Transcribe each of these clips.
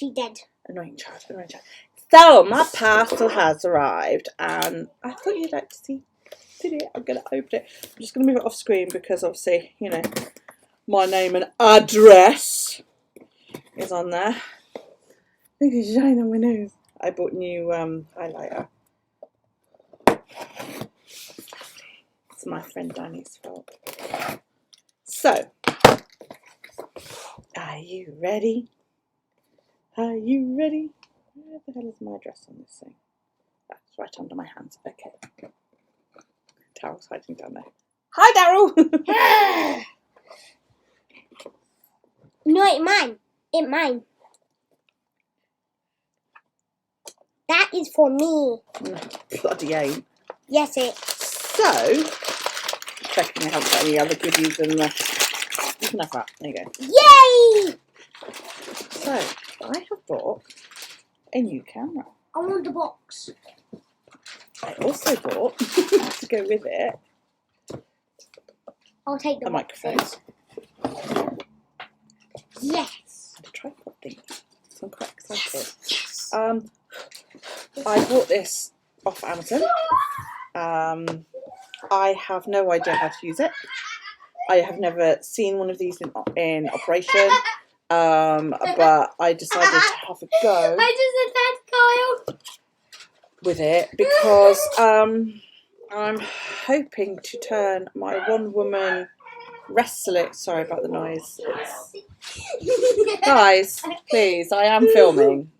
She did. Annoying child, annoying child. So, my parcel has arrived, and I thought you'd like to see it. I'm going to open it. I'm just going to move it off screen because, obviously, you know, my name and address is on there. Look at shine on my nose. I bought new highlighter. It's my friend Danny's fault. So, are you ready? Are you ready? Where the hell is my address on this thing? That's right under my hands. Okay. Daryl's hiding down there. Hi, Daryl! No, it's mine. It's mine. That is for me. No, bloody ain't. Yes, it. So, checking I haven't got any other goodies in there. You can have that. There you go. Yay! So, I have bought a new camera. I want the box. I also bought, to go with it, I'll take the a microphone. Yes. And a tripod thing. So I'm quite excited. I bought this off Amazon. I have no idea how to use it. I have never seen one of these in operation. But I decided to have a go. I just attacked Kyle. With it because I'm hoping to turn my one-woman wrestling. Sorry about the noise. Guys, please, I am filming.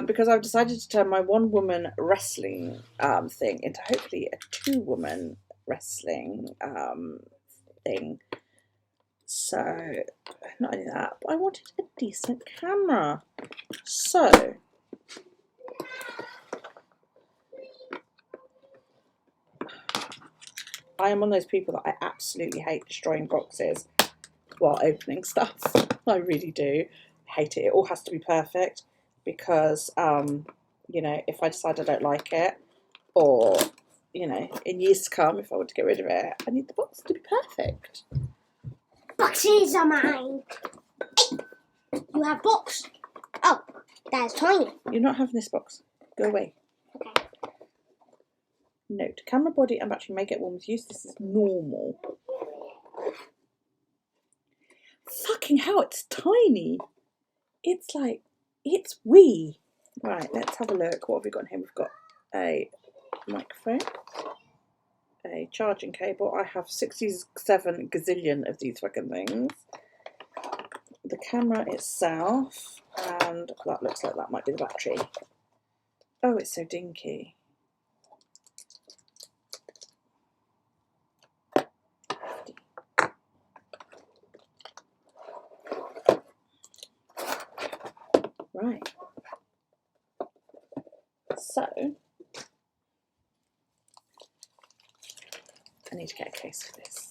Because I've decided to turn my one-woman wrestling thing into hopefully a two-woman wrestling thing. So, not only that, but I wanted a decent camera. So, I am one of those people that I absolutely hate destroying boxes while opening stuff. I really do hate it. It all has to be perfect because, you know, if I decide I don't like it, or, you know, in years to come, if I want to get rid of it, I need the box to be perfect. Boxes are mine. You have box. Oh, that's tiny. You're not having this box. Go away. Okay. Note, camera body and battery may get warm with use. This is normal. Fucking hell, it's tiny. It's like, it's wee. Right, let's have a look. What have we got in here? We've got a microphone, a charging cable. I have 67 gazillion of these fucking things. The camera itself, and that looks like that might be the battery. Oh, it's so dinky. Right. So, I need to get a case for this.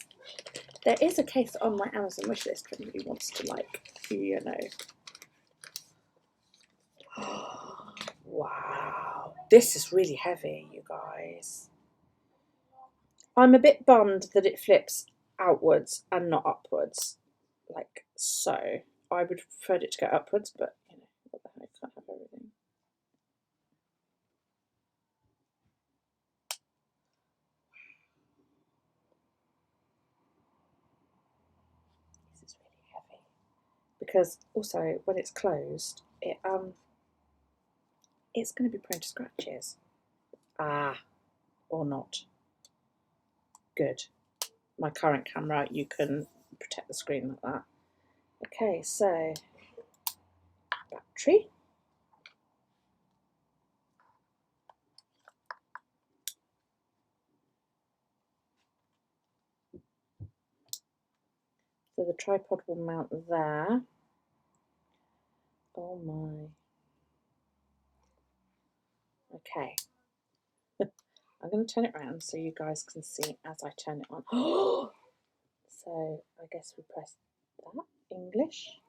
There is a case on my Amazon wishlist for anybody who wants to, like, you know. Wow. This is really heavy, you guys. I'm a bit bummed that it flips outwards and not upwards. Like so. I would have preferred it to go upwards, but, you know, what the heck, I can't have everything. This is really heavy. Because also when it's closed, it's going to be prone to scratches. Or not. Good. My current camera, you can protect the screen like that. Okay, so battery. So the tripod will mount there. Oh my. Okay. I'm going to turn it around so you guys can see as I turn it on. So I guess we press that, English.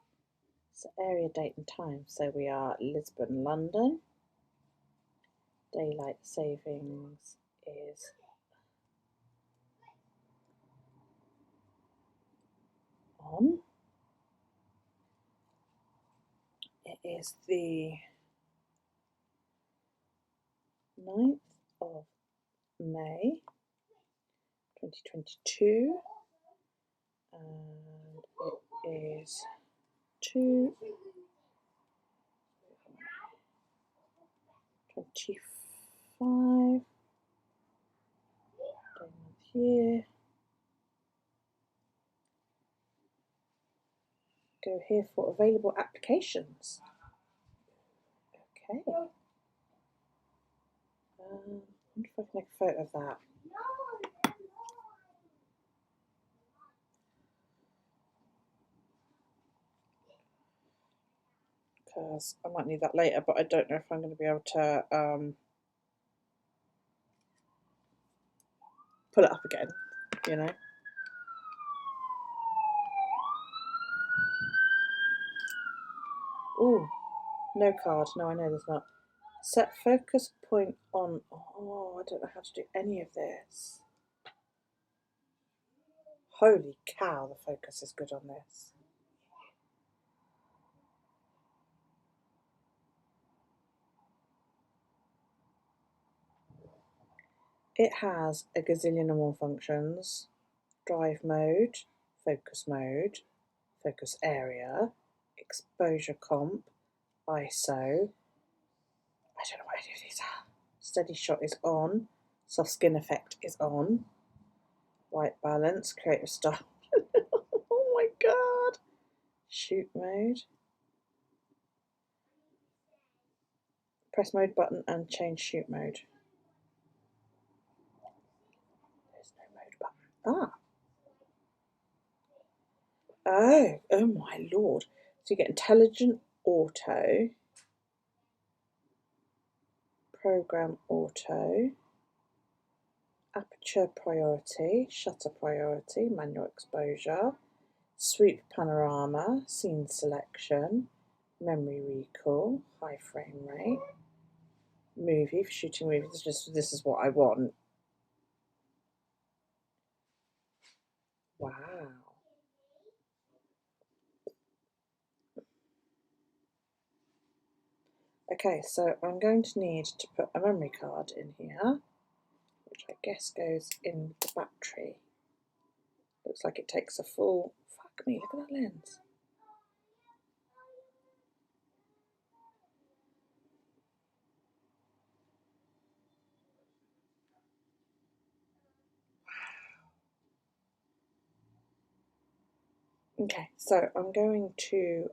So area, date and time. So we are Lisbon, London. Daylight savings is on. It is the 9th of May 2022, and it is 2:25 day month year. Go here for available applications. Okay. I wonder if I can make a photo of that. Because I might need that later, but I don't know if I'm going to be able to pull it up again, you know. Ooh, no card. No, I know there's not. Set focus point on. Oh, I don't know how to do any of this. Holy cow, the focus is good on this. It has a gazillion and more functions. Drive mode, focus area, exposure comp, ISO. I don't know what any of these are. Steady shot is on. Soft skin effect is on. White balance, creative style. Oh my god. Shoot mode. Press mode button and change shoot mode. There's no mode button. Oh my lord. So you get intelligent auto, program auto, aperture priority, shutter priority, manual exposure, sweep panorama, scene selection, memory recall, high frame rate, movie for shooting movies. This is what I want. Wow. Okay, so I'm going to need to put a memory card in here, which I guess goes in the battery. Looks like it takes a full. Fuck me, look at that lens. Okay, so I'm going to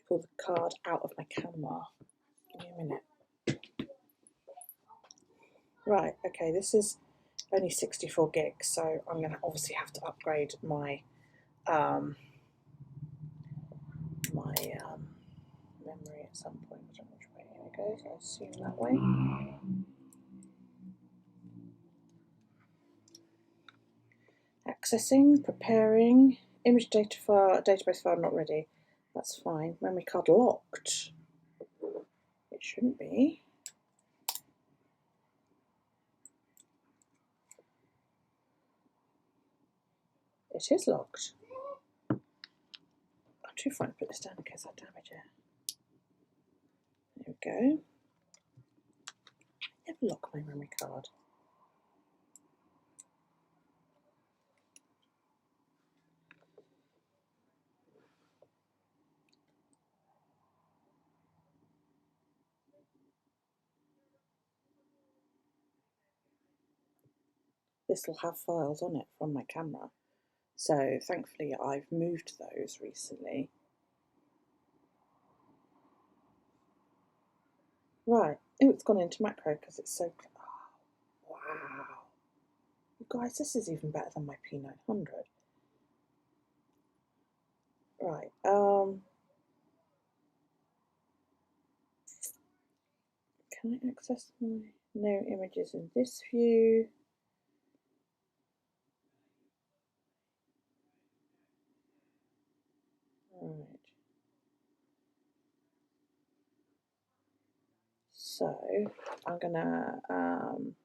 pull the card out of my camera. Give me a minute. Right, okay, this is only 64 gigs, so I'm going to obviously have to upgrade my memory at some point. I don't know which way it goes. I assume that way. Accessing, preparing, image data file, database file not ready. That's fine. Memory card locked. It shouldn't be. It is locked. I'm too frightened to put this down in case I damage it. There we go. Never lock my memory card. This will have files on it from my camera. So thankfully I've moved those recently. Right, oh, it's gone into macro because it's so. Oh, wow. You guys, this is even better than my P900. Right, can I access my no images in this view? Right. So I'm gonna 20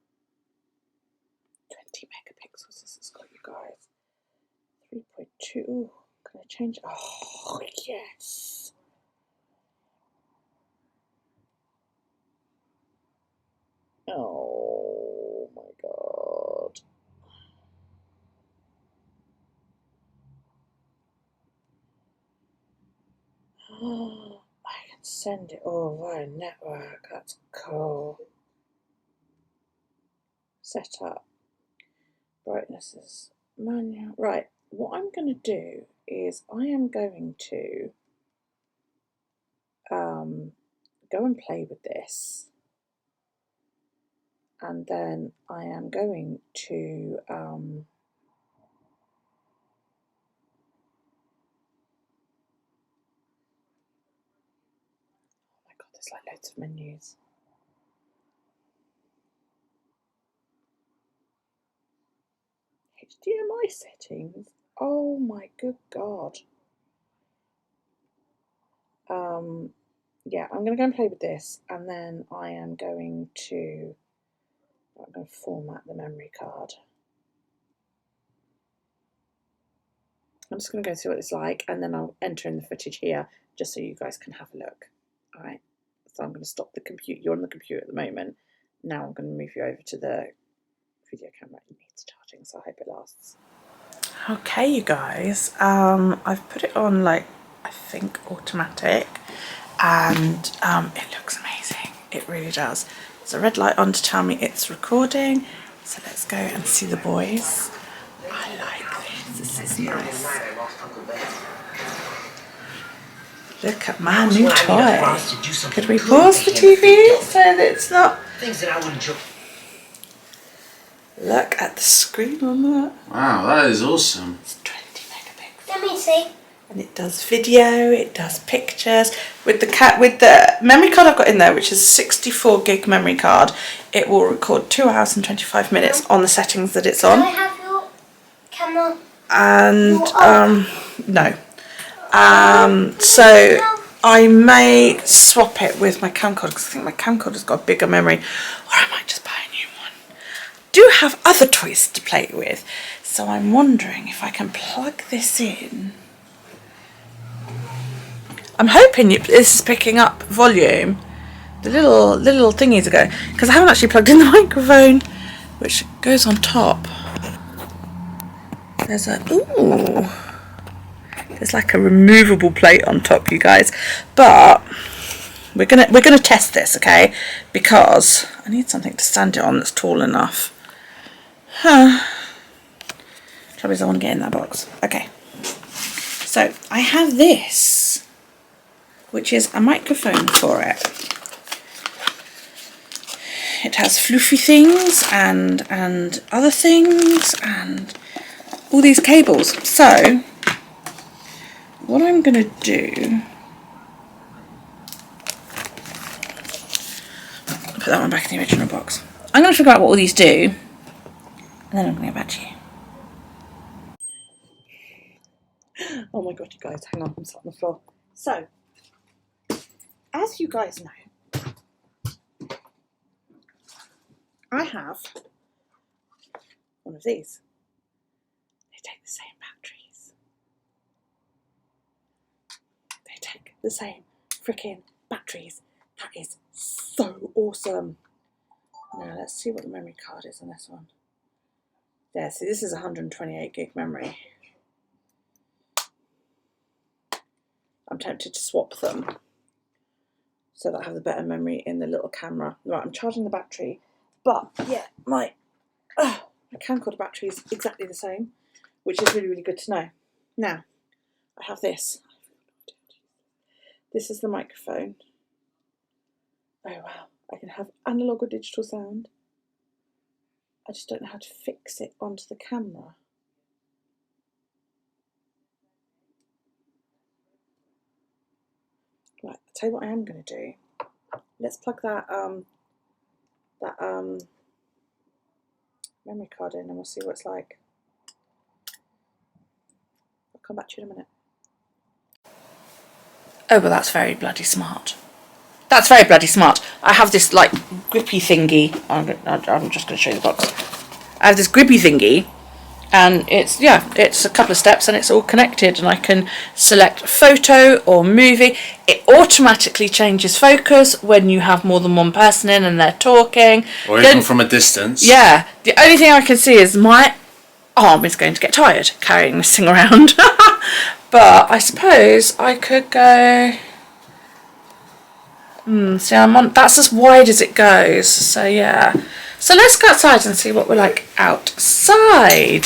megapixels. This has got, you guys. 3.2. Can I change? Oh, yes. Oh my god. Oh, I can send it all via network. That's cool. Set up. Brightnesses. Manual. Right. What I'm going to do is I am going to go and play with this. And then I am going to oh my god, there's like loads of menus. HDMI settings. Oh my good god. Yeah, I'm going to go and play with this, and then I'm going to format the memory card. I'm just going to go see what it's like, and then I'll enter in the footage here just so you guys can have a look. All right, so I'm going to stop the computer. You're on the computer at the moment. Now I'm going to move you over to the video camera. It needs charging, so I hope it lasts. Okay, you guys, I've put it on, like, I think automatic, and it looks amazing. It really does. There's a red light on to tell me it's recording, so let's go and see the boys. I like this. This is nice. Look at my new toy. Could we pause the TV so that it's not... Things that I wouldn't enjoy. Look at the screen on that. Wow, that is awesome. It's 20 megapixels. Let me see. And it does video, it does pictures. With the memory card I've got in there, which is a 64 gig memory card, it will record 2 hours and 25 minutes on the settings that it's on. Can I have your camera? And no. So I may swap it with my camcorder, because I think my camcorder's got a bigger memory, or I might just buy a new one. Do have other toys to play with, so I'm wondering if I can plug this in. I'm hoping this is picking up volume. The little thingies are going, because I haven't actually plugged in the microphone, which goes on top. There's there's like a removable plate on top, you guys. But we're gonna test this, okay? Because I need something to stand it on that's tall enough. Trouble is, I want to get in that box. Okay. So I have this, which is a microphone for it. It has floofy things and other things and all these cables. So what I'm going to do, I'll put that one back in the original box. I'm going to figure out what all these do, and then I'm going to get back to you. Oh my god, you guys, hang on, I'm sat on the floor. So, as you guys know, I have one of these. They take the same batteries. They take the same freaking batteries. That is so awesome. Now let's see what the memory card is on this one. There, see, this is 128 gig memory. I'm tempted to swap them so that I have the better memory in the little camera. Right, I'm charging the battery, but yeah, my camcorder battery is exactly the same, which is really, really good to know. Now, I have this. This is the microphone. Oh wow, I can have analog or digital sound. I just don't know how to fix it onto the camera. Right, I'll tell you what I am going to do. Let's plug that memory card in and we'll see what it's like. I'll come back to you in a minute. Oh, well, that's very bloody smart. That's very bloody smart. I have this, like, grippy thingy. I'm just going to show you the box. I have this grippy thingy, and it's a couple of steps and it's all connected, and I can select photo or movie. It automatically changes focus when you have more than one person in and they're talking, or even from a distance. Yeah, the only thing I can see is my arm is going to get tired carrying this thing around. But I suppose I could go see, I'm on, that's as wide as it goes, so yeah. So let's go outside and see what we're like outside.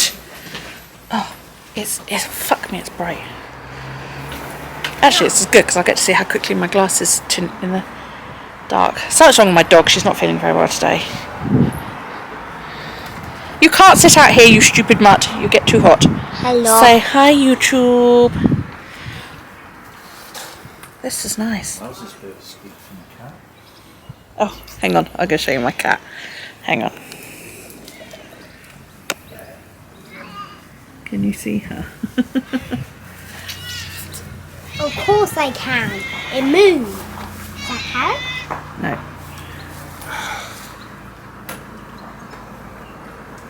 Oh, it's fuck me, it's bright. Actually, it's good because I get to see how quickly my glasses tint in the dark. Something's wrong with my dog, she's not feeling very well today. You can't sit out here, you stupid mutt, you get too hot. Hello. Say hi, YouTube. This is nice. That was just a bit of a squeak from the cat. Oh, hang on, I'm going to show you my cat. Hang on. Can you see her? Of course I can. It moves. Is that how? No.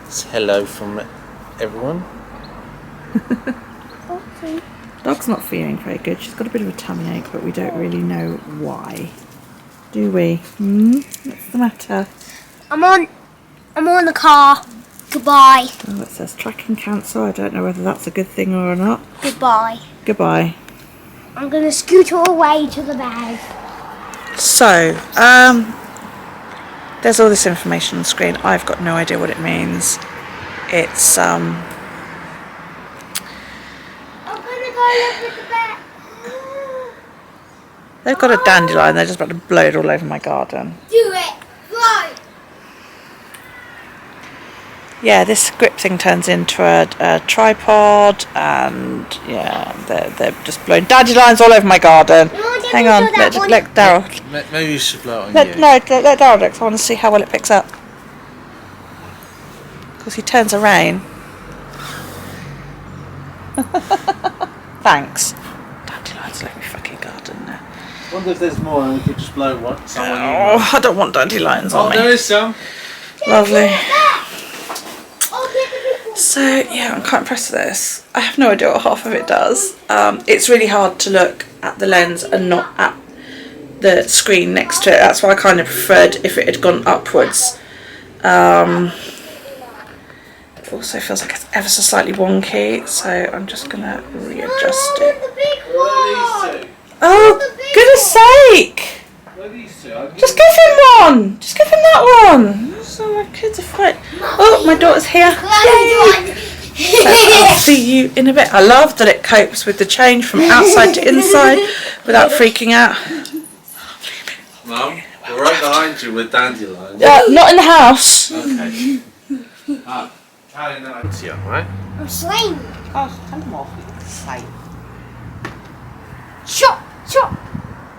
It's hello from everyone. Dog's not feeling very good. She's got a bit of a tummy ache, but we don't really know why. Do we? What's the matter? I'm on the car. Goodbye. Oh, it says tracking cancel. I don't know whether that's a good thing or not. Goodbye. Goodbye. I'm going to scooter away to the bag. So, there's all this information on the screen. I've got no idea what it means. It's, I'm going to go look at the bag. they've got a dandelion. They're just about to blow it all over my garden. Do it. Right. Yeah, this grip thing turns into a tripod, and yeah, they're just blowing dandelions all over my garden. Hang on, let Daryl. Maybe you should blow it on you. Let Daryl do it, 'cause I want to see how well it picks up. Because he turns a rain. Thanks. Dandelions all over my fucking garden now. I wonder if there's more and we could just blow one. Oh, I don't want dandelions on me. There is some. Lovely. So yeah, I'm quite impressed with this. I have no idea what half of it does. It's really hard to look at the lens and not at the screen next to it. That's why I kind of preferred if it had gone upwards. It also feels like it's ever so slightly wonky, so I'm just gonna readjust it. Oh, goodness sake! Just give him one! Just give him that one! So my kids are fighting. Oh, my daughter's here. So I'll see you in a bit. I love that it copes with the change from outside to inside without freaking out. Mum, we're right behind you with dandelions. Not in the house. Okay. Carry that to you, right? I'm swinging. Oh, come off. Shot.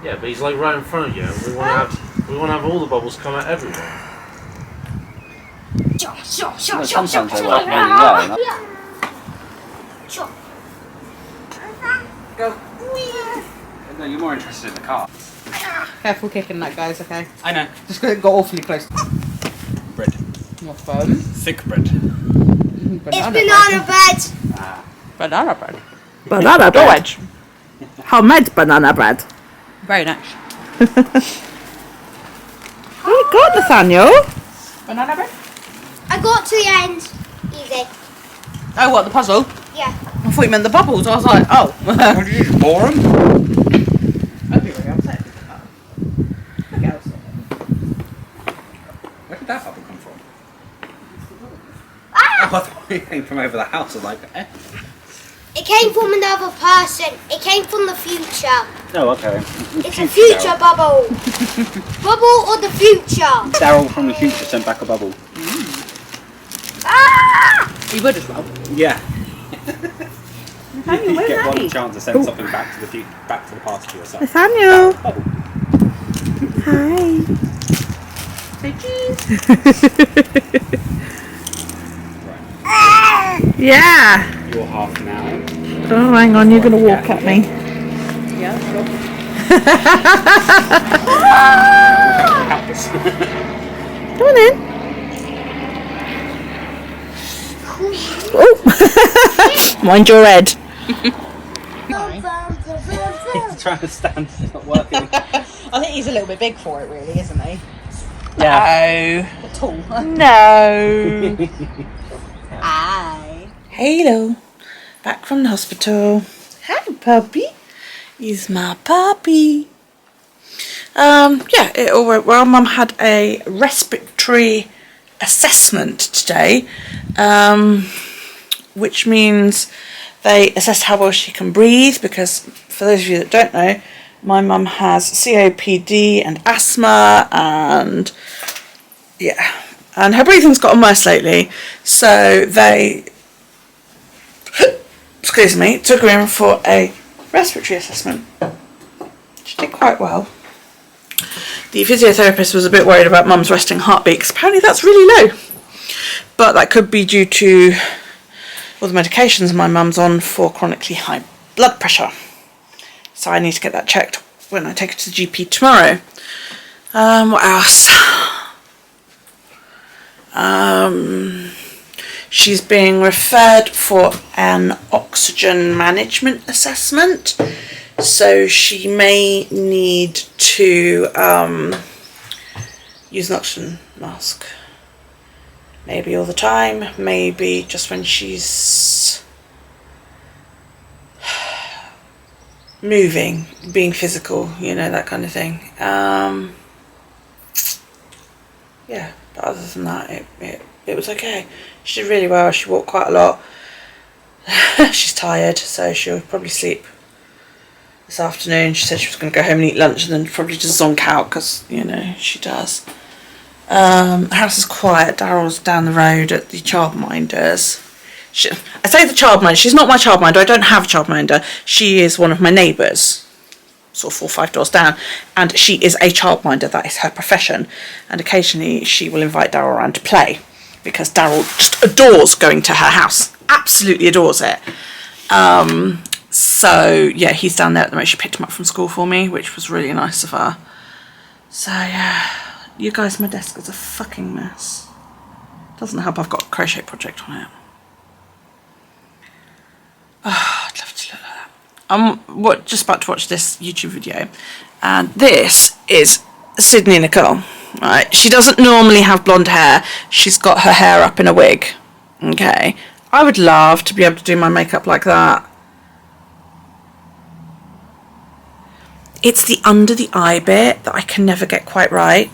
Yeah, but he's like right in front of you. We want to have all the bubbles come out everywhere. Shot. Sometimes they work really well. Shot. Go. No, you're more interested in the car. Careful kicking that, guys, okay? I know. Just got awfully close. Bread. Your phone. Thick bread. It's banana bread. Banana bread. Banana bread. Wedge. Homemade banana bread. Very nice. Oh my God, Nathaniel. Banana bread? I got to the end. Easy. Oh, what, the puzzle? Yeah. I thought you meant the bubbles. I was like, oh. What did you just bore him? I'd be really upset. Look else. Where did that bubble come from? Ah! Oh, I thought it came from over the house. I was like, eh. It came from another person. It came from the future. Oh, okay. It's a future bubble. Bubble or the future. Daryl from the future sent back a bubble. Ah! You would as well. Yeah. Nathaniel, You where's get one Abby? chance to send something back to the past to yourself. Nathaniel. Bubble. Hi. Say cheese. Yeah. You're half now. Oh, hang on, you're going to walk at me. Yeah, sure. Cactus. Come on in. Oh, mind your head. He's trying to stand, it's not working. I think he's a little bit big for it, really, isn't he? Yeah. No. Tall. No. Aye. Hello. Back from the hospital. Hi, puppy. He's my puppy. Yeah, it all went well. Mum had a respiratory assessment today, which means they assessed how well she can breathe, because for those of you that don't know, my mum has COPD and asthma, and yeah, and her breathing's gotten worse lately, so they excuse me, took her in for a respiratory assessment. She did quite well. The physiotherapist was a bit worried about mum's resting heartbeat, because apparently that's really low, but that could be due to all the medications my mum's on for chronically high blood pressure. So I need to get that checked when I take her to the GP tomorrow. What else? She's being referred for an oxygen management assessment, so she may need to use an oxygen mask. Maybe all the time, maybe just when she's moving, being physical, you know, that kind of thing. Yeah, but other than that, it was okay. She did really well. She walked quite a lot. She's tired, so she'll probably sleep this afternoon. She said she was going to go home and eat lunch and then probably just zonk out, because, you know, she does. The house is quiet. Daryl's down the road at the childminders. I say the childminder. She's not my childminder. I don't have a childminder. She is one of my neighbours, sort of 4 or 5 doors down, and she is a childminder. That is her profession, and occasionally she will invite Daryl around to play, because Daryl just adores going to her house. Absolutely adores it. So yeah, he's down there at the moment. She picked him up from school for me, which was really nice of her. So yeah, you guys, my desk is a fucking mess. Doesn't help I've got a crochet project on it. Oh, I'd love to look like that. I'm just about to watch this YouTube video, and this is Sydney Nicole. Right, she doesn't normally have blonde hair. She's got her hair up in a wig. Okay, I would love to be able to do my makeup like that. It's the under the eye bit that I can never get quite right,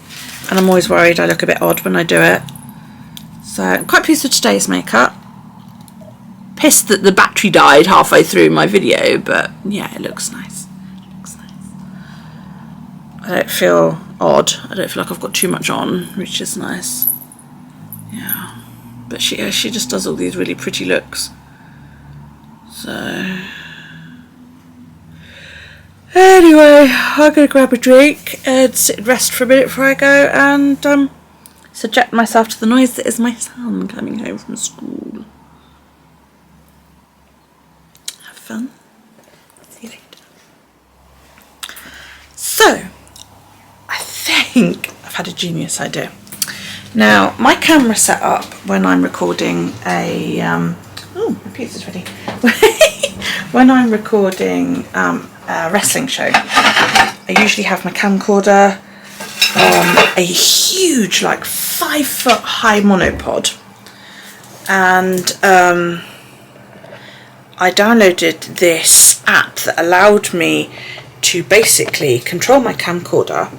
and I'm always worried I look a bit odd when I do it. So I'm quite pleased with today's makeup. Pissed that the battery died halfway through my video, but yeah, it looks nice. It looks nice. I don't feel odd. I don't feel like I've got too much on, which is nice. Yeah, but she just does all these really pretty looks. So anyway, I'm gonna grab a drink and sit and rest for a minute before I go and subject myself to the noise that is my son coming home from school. Fun. See you later. So, I think I've had a genius idea. Now, my camera set up when I'm recording a oh, my pizza's ready. When I'm recording a wrestling show, I usually have my camcorder on a huge, like 5-foot high monopod, and I downloaded this app that allowed me to basically control my camcorder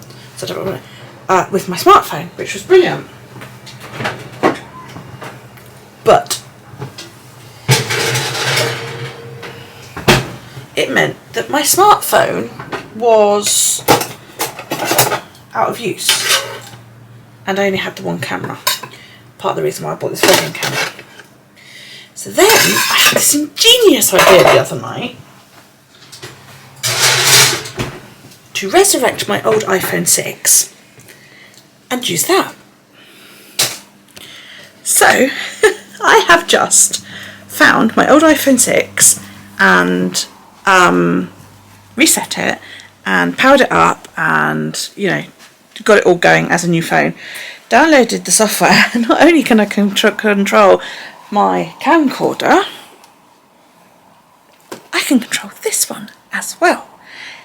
with my smartphone, which was brilliant. But it meant that my smartphone was out of use, and I only had the one camera. Part of the reason why I bought this vlogging camera. So then I had this ingenious idea the other night to resurrect my old iPhone 6 and use that. So I have just found my old iPhone 6 and reset it and powered it up, and you know, got it all going as a new phone. Downloaded the software, and not only can I control my camcorder, I can control this one as well.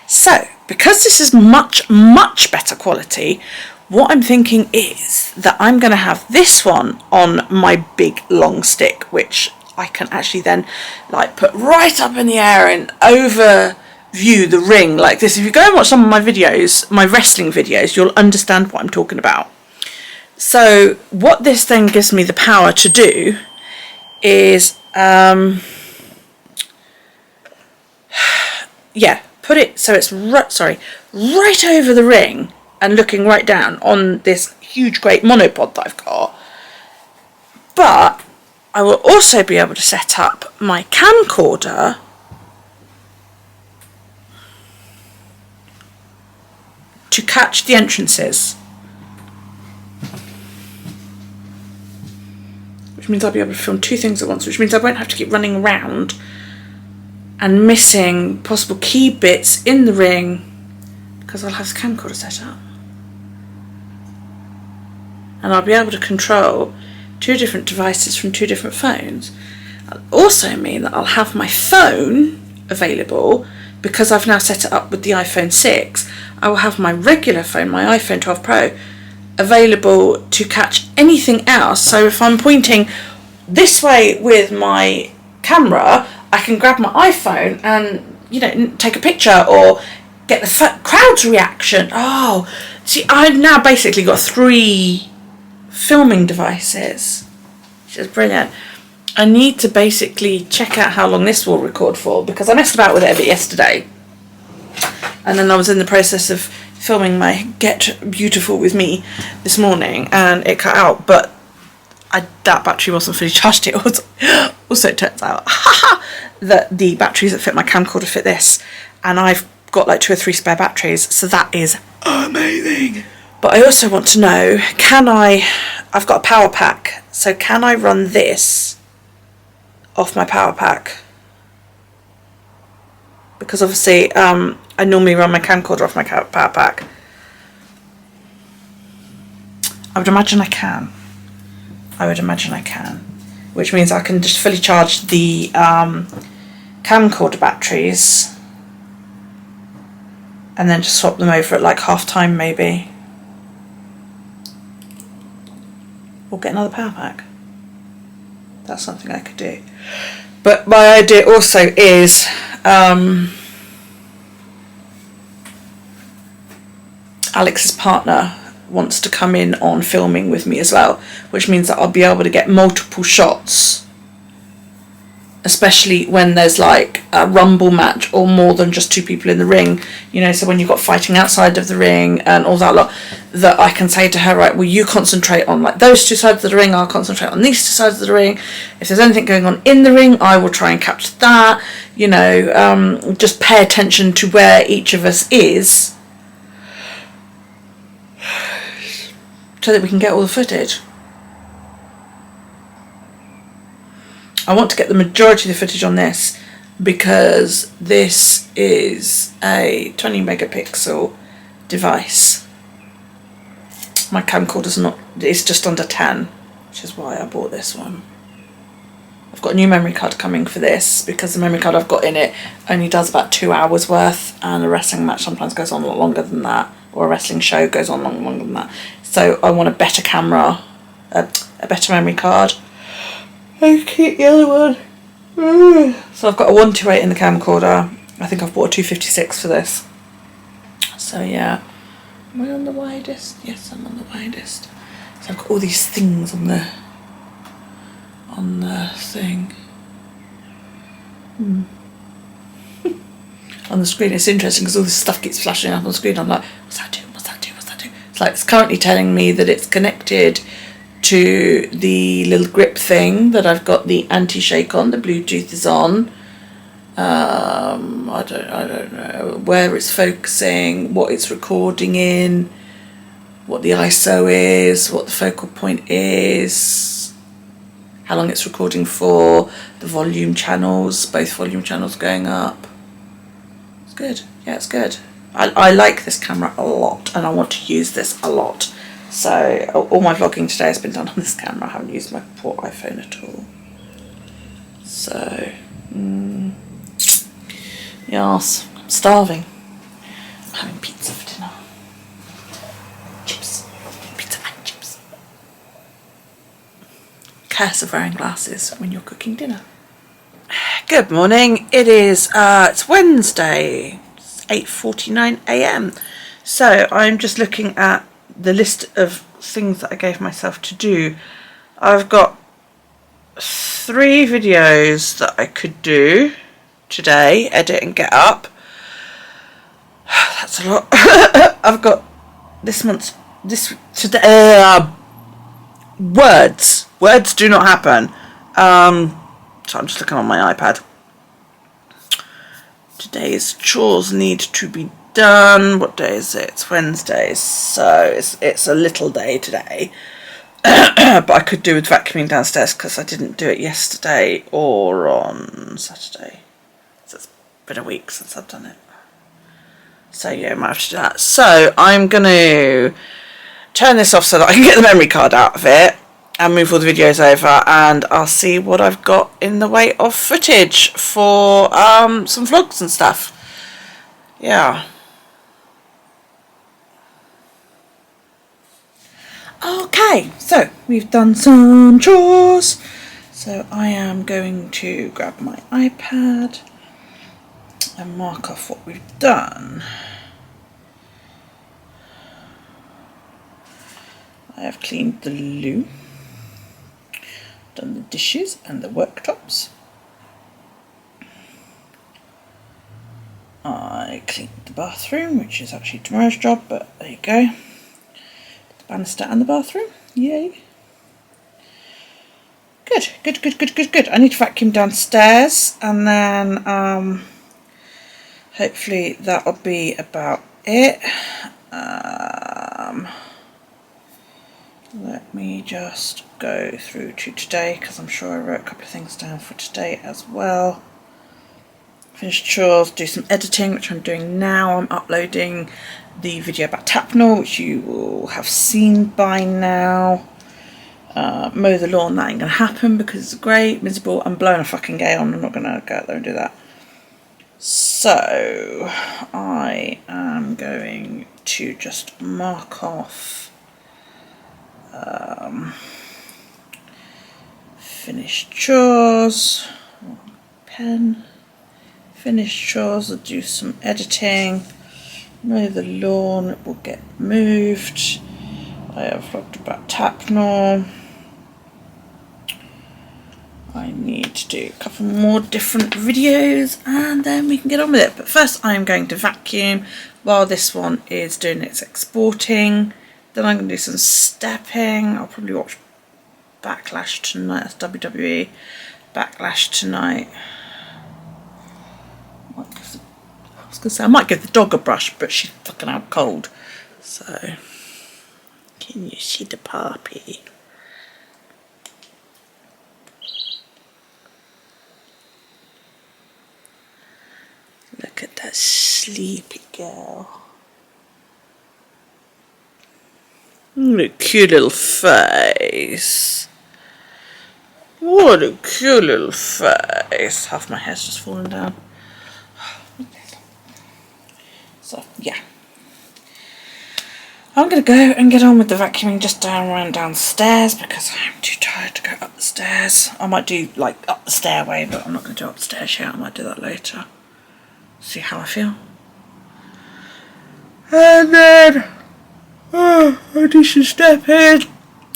So, because this is much, much better quality, what I'm thinking is that I'm going to have this one on my big long stick, which I can actually then like put right up in the air and overview the ring like this. If you go and watch some of my videos, my wrestling videos, you'll understand what I'm talking about. So what this then gives me the power to do is, yeah, put it so it's right over the ring and looking right down on this huge great monopod that I've got. But I will also be able to set up my camcorder to catch the entrances, which means I'll be able to film two things at once, which means I won't have to keep running around and missing possible key bits in the ring because I'll have the camcorder set up. And I'll be able to control two different devices from two different phones. It'll also mean that I'll have my phone available because I've now set it up with the iPhone 6. I will have my regular phone, my iPhone 12 Pro, available to catch anything else. So if I'm pointing this way with my camera, I can grab my iPhone and, you know, take a picture or get the crowd's reaction. Oh, see, I've now basically got 3 filming devices, which is brilliant. I need to basically check out how long this will record for because I messed about with it a bit yesterday, and then I was in the process of filming my Get Beautiful with Me this morning and it cut out, but that battery wasn't fully charged. It was also, it turns out that the batteries that fit my camcorder fit this, and I've got like 2 or 3 spare batteries, so that is amazing. But I also want to know, I've got a power pack, so can I run this off my power pack? Because obviously I normally run my camcorder off my power pack. I would imagine I can. Which means I can just fully charge the camcorder batteries and then just swap them over at like half time maybe. Or get another power pack. That's something I could do. But my idea also is Alex's partner wants to come in on filming with me as well, which means that I'll be able to get multiple shots, especially when there's like a rumble match or more than just 2 people in the ring, you know, so when you've got fighting outside of the ring and all that lot, that I can say to her, right, well, you concentrate on like those 2 sides of the ring, I'll concentrate on these 2 sides of the ring. If there's anything going on in the ring, I will try and capture that, you know, just pay attention to where each of us is so that we can get all the footage. I want to get the majority of the footage on this because this is a 20 megapixel device. My camcorder's it's just under 10, which is why I bought this one. I've got a new memory card coming for this because the memory card I've got in it only does about 2 hours worth, and a wrestling match sometimes goes on a lot longer than that, or a wrestling show goes on longer than that. So I want a better camera, a better memory card. I keep the other one. So I've got a 128 in the camcorder. I think I've bought a 256 for this. So yeah. Am I on the widest? Yes, I'm on the widest. So I've got all these things on the thing. On the screen. It's interesting because all this stuff keeps flashing up on the screen. I'm like, what's that doing? What's that doing? What's that doing? It's like it's currently telling me that it's connected to the little grip thing that I've got the anti-shake on. The Bluetooth is on. I don't know where it's focusing, what it's recording in, what the ISO is, what the focal point is, how long it's recording for, the volume channels, both volume channels going up. It's good. Yeah, it's good. I like this camera a lot and I want to use this a lot. So all my vlogging today has been done on this camera. I haven't used my poor iPhone at all. So, yes, I'm starving. I'm having pizza for dinner. Chips. Pizza and chips. Curse of wearing glasses when you're cooking dinner. Good morning. It is, it's Wednesday. It's 8:49 a.m. So I'm just looking at the list of things that I gave myself to do. I've got 3 videos that I could do today, edit and get up. That's a lot. I've got today. Words do not happen. So I'm just looking on my iPad. Today's chores need to be done. What day is it? It's Wednesday, so it's a little day today. But I could do with vacuuming downstairs because I didn't do it yesterday or on Saturday. So it's been a week since I've done it. So yeah, I might have to do that. So I'm going to turn this off so that I can get the memory card out of it and move all the videos over, and I'll see what I've got in the way of footage for some vlogs and stuff. Yeah. Okay, so we've done some chores. So I am going to grab my iPad and mark off what we've done. I have cleaned the loo, done the dishes and the worktops. I cleaned the bathroom, which is actually tomorrow's job, but there you go. The banister and the bathroom, yay. Good. I need to vacuum downstairs, and then hopefully that'll be about it. Let me just go through to today, because I'm sure I wrote a couple of things down for today as well. Finish chores, do some editing, which I'm doing now. I'm uploading the video about Tapnell, which you will have seen by now. Mow the lawn, that ain't going to happen because it's great, miserable. I'm blowing a fucking gale on. I'm not going to go out there and do that. So I am going to just mark off finish chores, pen, finish chores, I'll do some editing, mow the lawn, it will get moved. I have vlogged about Tapnell. I need to do a couple more different videos and then we can get on with it. But first I'm going to vacuum while this one is doing its exporting. Then I'm going to do some stepping. I'll probably watch Backlash tonight. That's WWE. Backlash tonight. I was going to say I might give the dog a brush, but she's fucking out cold. So, can you see the puppy? Look at that sleepy girl. What a cute little face. What a cute little face. Half my hair's just fallen down. So, yeah. I'm going to go and get on with the vacuuming just downstairs because I'm too tired to go up the stairs. I might do, like, up the stairway, but I'm not going to do up the stairs yet. I might do that later. See how I feel. And then I'll do some stepping,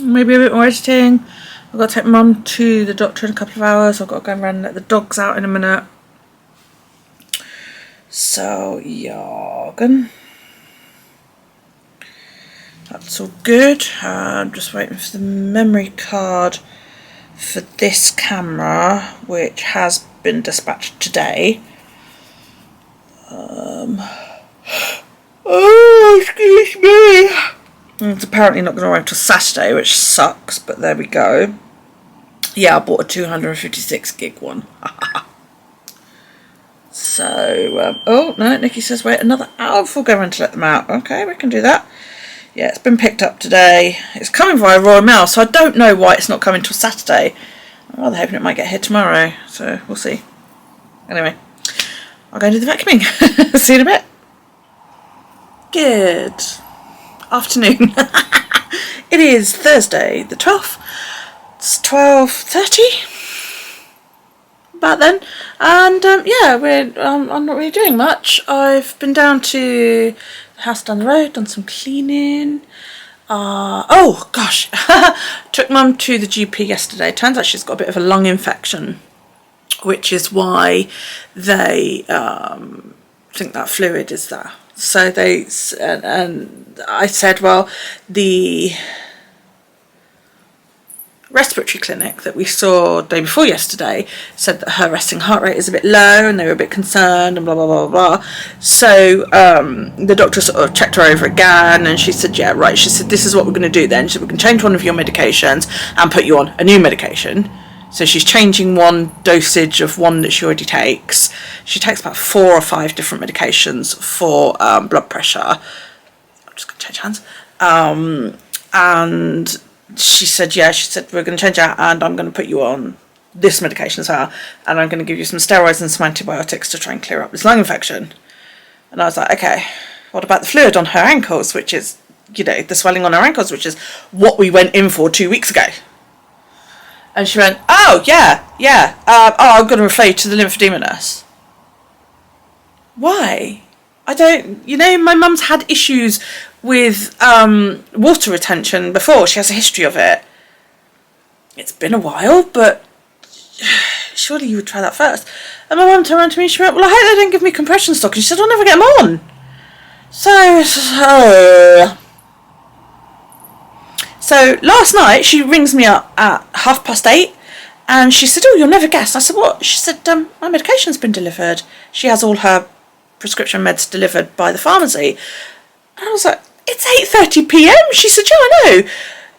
maybe a bit more editing. I've got to take Mum to the doctor in a couple of hours. I've got to go around and let the dogs out in a minute. So, Jorgen. That's all good. I'm just waiting for the memory card for this camera, which has been dispatched today. Oh, excuse me. It's apparently not going to arrive till Saturday, which sucks, but there we go. Yeah, I bought a 256 gig one. So, oh no, Nikki says wait another hour before going to let them out. Okay, we can do that. Yeah, it's been picked up today. It's coming via Royal Mail, so I don't know why it's not coming till Saturday. Well, they're hoping it might get here tomorrow, so we'll see. Anyway, I'll go and do the vacuuming. See you in a bit. Good afternoon. It is Thursday the 12th. It's 12:30. About then. And yeah, I'm not really doing much. I've been down to the house down the road, done some cleaning. Oh gosh, took Mum to the GP yesterday. Turns out she's got a bit of a lung infection, which is why they think that fluid is there. So and I said, well, the respiratory clinic that we saw day before yesterday said that her resting heart rate is a bit low and they were a bit concerned and blah blah blah blah. So the doctor sort of checked her over again and she said, yeah, right. She said, this is what we're going to do then. She said, we can change one of your medications and put you on a new medication. So she's changing one dosage of one that she already takes. She takes about 4 or 5 different medications for blood pressure. I'm just going to change hands. And she said, yeah, she said, we're going to change that and I'm going to put you on this medication as well. And I'm going to give you some steroids and some antibiotics to try and clear up this lung infection. And I was like, okay, what about the fluid on her ankles, which is, you know, the swelling on her ankles, which is what we went in for 2 weeks ago. And she went, oh, yeah. I'm going to refer you to the lymphedema nurse. Why? I don't, you know, my mum's had issues with water retention before. She has a history of it. It's been a while, but surely you would try that first. And my mum turned around to me and she went, well, I hope they don't give me compression stock. And she said, I'll never get them on. So last night she rings me up at 8:30 and she said, oh, you'll never guess. I said, what? She said, my medication's been delivered. She has all her prescription meds delivered by the pharmacy. And I was like, it's 8:30 p.m. She said, yeah, I know.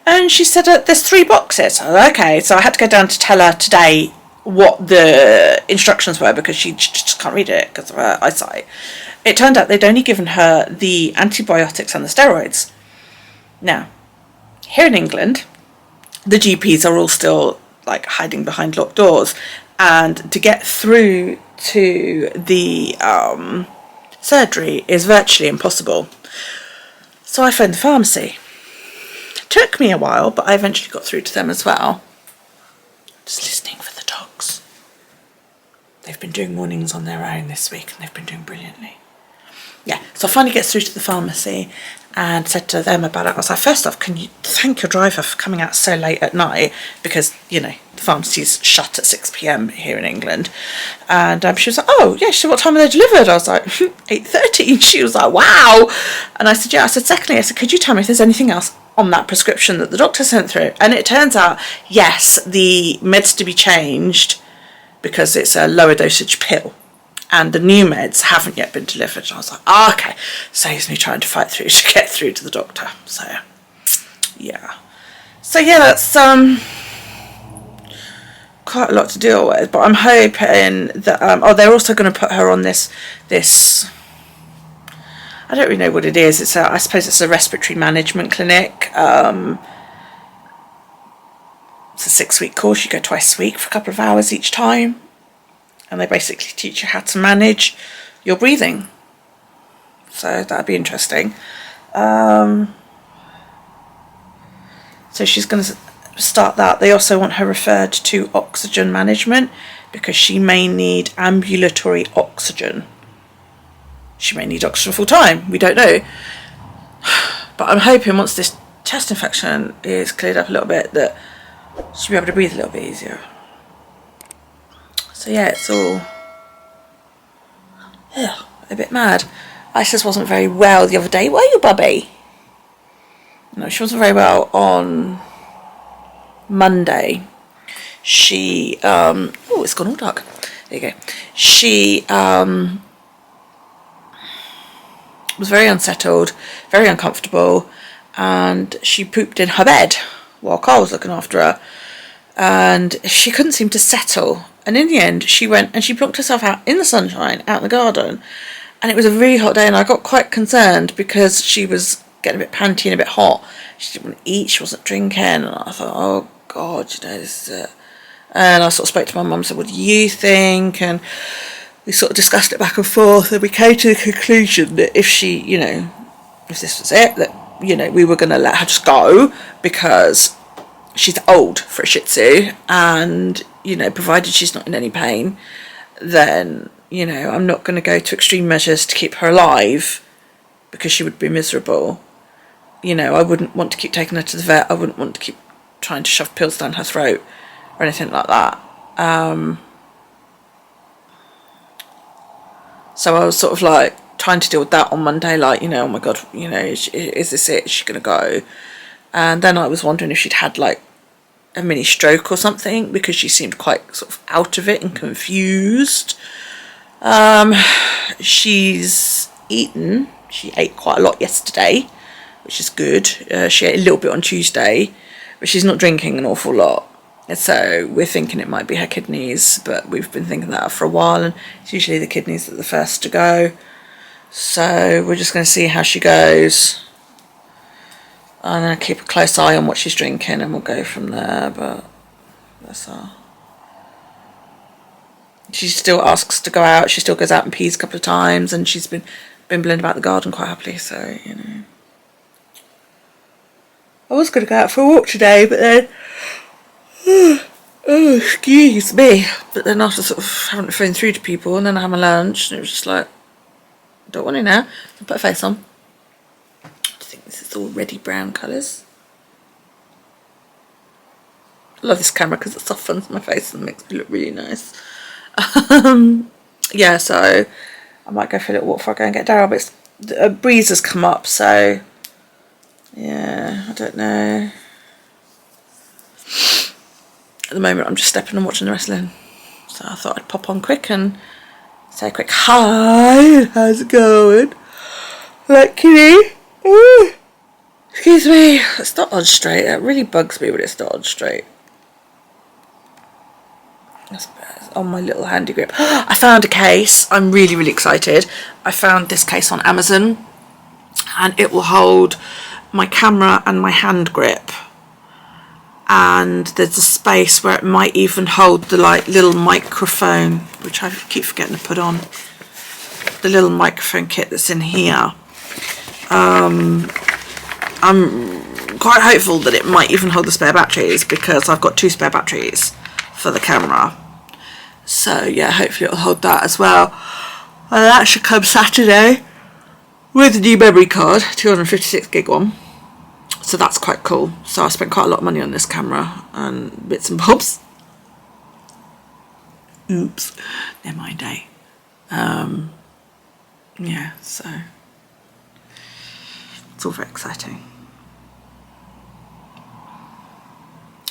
And she said, there's 3 boxes. I was, okay, so I had to go down to tell her today what the instructions were because she just can't read it because of her eyesight. It turned out they'd only given her the antibiotics and the steroids. Now, here in England, the GPs are all still like hiding behind locked doors, and to get through to the surgery is virtually impossible. So I phoned the pharmacy. It took me a while, but I eventually got through to them as well. Just listening for the dogs. They've been doing mornings on their own this week and they've been doing brilliantly. Yeah, so I finally get through to the pharmacy and said to them about it. I was like, first off, can you thank your driver for coming out so late at night because, you know, the pharmacy's shut at 6 p.m. here in England. And she was like, oh, yeah. She said, what time are they delivered? I was like, 8:30. And she was like, wow. And I said, yeah. I said, secondly, I said, could you tell me if there's anything else on that prescription that the doctor sent through? And it turns out, yes, the med's to be changed because it's a lower dosage pill. And the new meds haven't yet been delivered. And I was like, oh, okay. Saves me trying to fight through to get through to the doctor. So, yeah. So, yeah, that's quite a lot to deal with. But I'm hoping that... they're also going to put her on this... I don't really know what it is. I suppose it's a respiratory management clinic. It's a 6-week course. You go twice a week for a couple of hours each time. And they basically teach you how to manage your breathing. So that'd be interesting. So she's going to start that. They also want her referred to oxygen management because she may need ambulatory oxygen. She may need oxygen full time. We don't know. But I'm hoping once this chest infection is cleared up a little bit that she'll be able to breathe a little bit easier. So yeah, it's all a bit mad. Isis wasn't very well the other day. Were you, Bubby? No, she wasn't very well on Monday. She it's gone all dark. There you go. She was very unsettled, very uncomfortable, and she pooped in her bed while Carl was looking after her. And she couldn't seem to settle. And in the end, she went and she blocked herself out in the sunshine, out in the garden. And it was a really hot day, and I got quite concerned because she was getting a bit panty and a bit hot. She didn't want to eat, she wasn't drinking, and I thought, oh God, you know, this is it. And I sort of spoke to my mum and said, what do you think? And we sort of discussed it back and forth, and we came to the conclusion that if she, you know, if this was it, that, you know, we were going to let her just go, because she's old for a Shih Tzu, and, you know, provided she's not in any pain, then, you know, I'm not going to go to extreme measures to keep her alive, because she would be miserable. You know, I wouldn't want to keep taking her to the vet. I wouldn't want to keep trying to shove pills down her throat or anything like that. So I was sort of like trying to deal with that on Monday, like, you know, oh my God, you know, is this it? Is she going to go? And then I was wondering if she'd had like a mini stroke or something, because she seemed quite sort of out of it and confused. She's eaten. She ate quite a lot yesterday, which is good. She ate a little bit on Tuesday, but she's not drinking an awful lot. So we're thinking it might be her kidneys, but we've been thinking that for a while, and it's usually the kidneys that are the first to go. So we're just going to see how she goes. I'm going to keep a close eye on what she's drinking, and we'll go from there, but that's all. She still asks to go out. She still goes out and pees a couple of times, and she's been bimbling about the garden quite happily, so, you know. I was going to go out for a walk today, but then, oh, excuse me, but then after sort of having to phone through to people, and then I had my lunch, and it was just like, don't want it now. I'll put a face on. I think this is all reddy brown colours. I love this camera because it softens my face and makes me look really nice. Yeah, so I might go for a little walk before I go and get Daryl, but a breeze has come up, so yeah, I don't know. At the moment I'm just stepping and watching the wrestling, so I thought I'd pop on quick and say a quick hi. How's it going? Like, kiddie? Ooh. Excuse me, it's not on straight. It really bugs me when it's not on straight. That's on my little handy grip. I found a case. I'm really, really excited. I found this case on Amazon, and it will hold my camera and my hand grip, and there's a space where it might even hold the like little microphone, which I keep forgetting to put on, the little microphone kit that's in here. I'm quite hopeful that it might even hold the spare batteries, because I've got 2 spare batteries for the camera. So yeah, hopefully it'll hold that as well. And that should come Saturday with the new memory card, 256 gig one. So that's quite cool. So I spent quite a lot of money on this camera and bits and bobs. Oops, never mind, eh? Yeah, so it's all very exciting.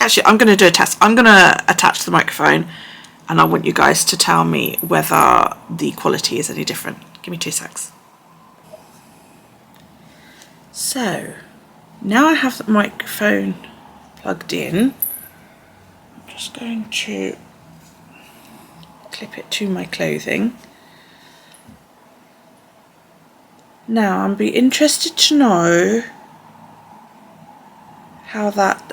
Actually, I'm going to do a test. I'm going to attach the microphone, and I want you guys to tell me whether the quality is any different. Give me 2 secs. So, now I have the microphone plugged in, I'm just going to clip it to my clothing. Now, I'd be interested to know how that,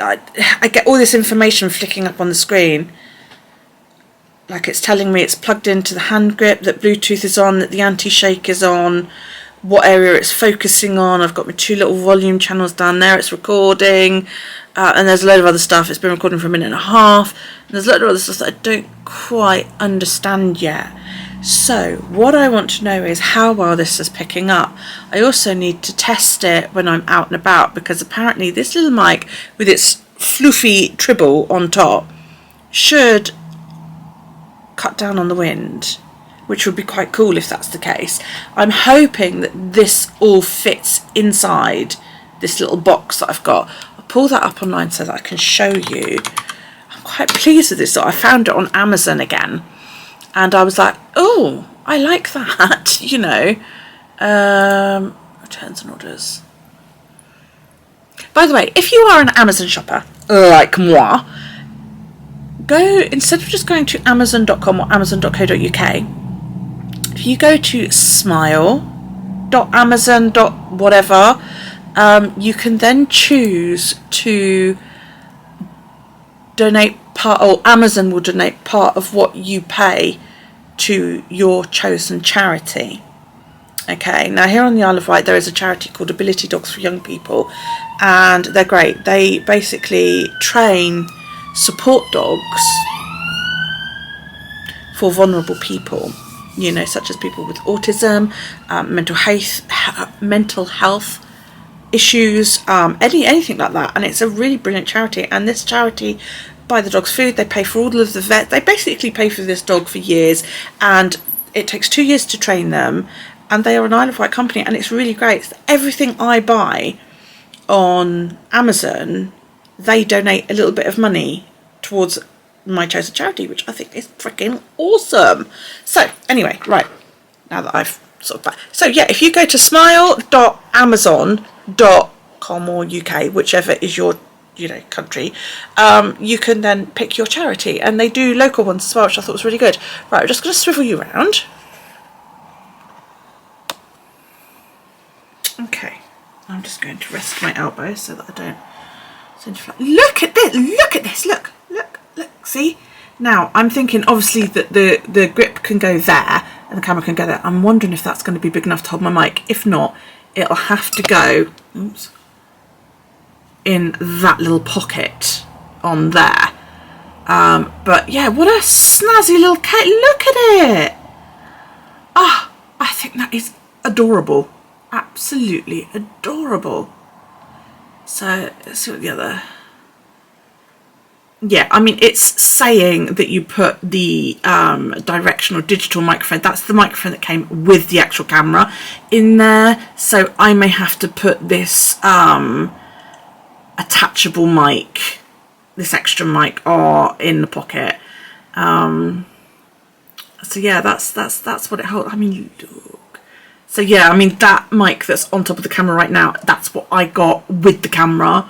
I get all this information flicking up on the screen, like it's telling me it's plugged into the hand grip, that Bluetooth is on, that the anti-shake is on, what area it's focusing on. I've got my 2 little volume channels down there, it's recording, and there's a load of other stuff. It's been recording for 1.5 minutes, and there's a load of other stuff that I don't quite understand yet. So what I want to know is how well this is picking up. I also need to test it when I'm out and about, because apparently this little mic with its fluffy tribble on top should cut down on the wind, which would be quite cool if that's the case. I'm hoping that this all fits inside this little box that I've got. I'll pull that up online so that I can show you. I'm quite pleased with this. So I found it on Amazon again, and I was like, oh, I like that, you know. Returns and orders. By the way, if you are an Amazon shopper like moi, go, instead of just going to amazon.com or amazon.co.uk, if you go to smile.amazon.whatever, you can then choose to donate Amazon will donate part of what you pay to your chosen charity. Okay, now here on the Isle of Wight there is a charity called Ability Dogs for Young People, and they're great. They basically train support dogs for vulnerable people, you know, such as people with autism, mental health issues, anything like that. And it's a really brilliant charity. And this charity buy the dogs food, they pay for all of the vet, they basically pay for this dog for years, and it takes 2 years to train them. And they are an Isle of Wight company, and it's really great. So everything I buy on Amazon, they donate a little bit of money towards my chosen charity, which I think is freaking awesome. So anyway, right, now that I've sort of, so yeah, if you go to smile.amazon.com or UK, whichever is your, you know, country, you can then pick your charity, and they do local ones as well, which I thought was really good. Right, I'm just going to swivel you around. Okay, I'm just going to rest my elbow so that I don't send you flat. Look at this, look, see? Now, I'm thinking obviously that the grip can go there and the camera can go there. I'm wondering if that's going to be big enough to hold my mic. If not, it'll have to go, oops, in that little pocket on there. But yeah, what a snazzy little cat, look at it. Ah, I think that is adorable. Absolutely adorable. So let's see what the other, yeah, I mean, it's saying that you put the directional digital microphone, that's the microphone that came with the actual camera in there, so I may have to put this attachable mic, this extra mic, in the pocket. So yeah, that's what it holds. I mean, so yeah, I mean, that mic that's on top of the camera right now, that's what I got with the camera.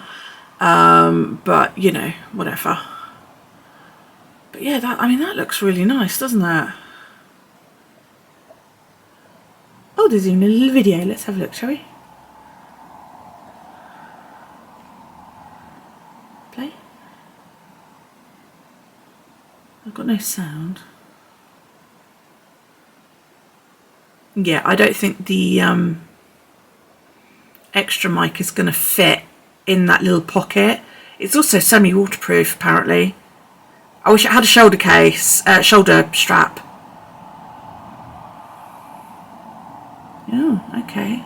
But you know, whatever. But yeah, that looks really nice, doesn't it? Oh, there's even a little video. Let's have a look, shall we? Play. I've got no sound. Yeah, I don't think the extra mic is going to fit in that little pocket. It's also semi-waterproof, apparently. I wish it had a shoulder case, shoulder strap. Oh, okay.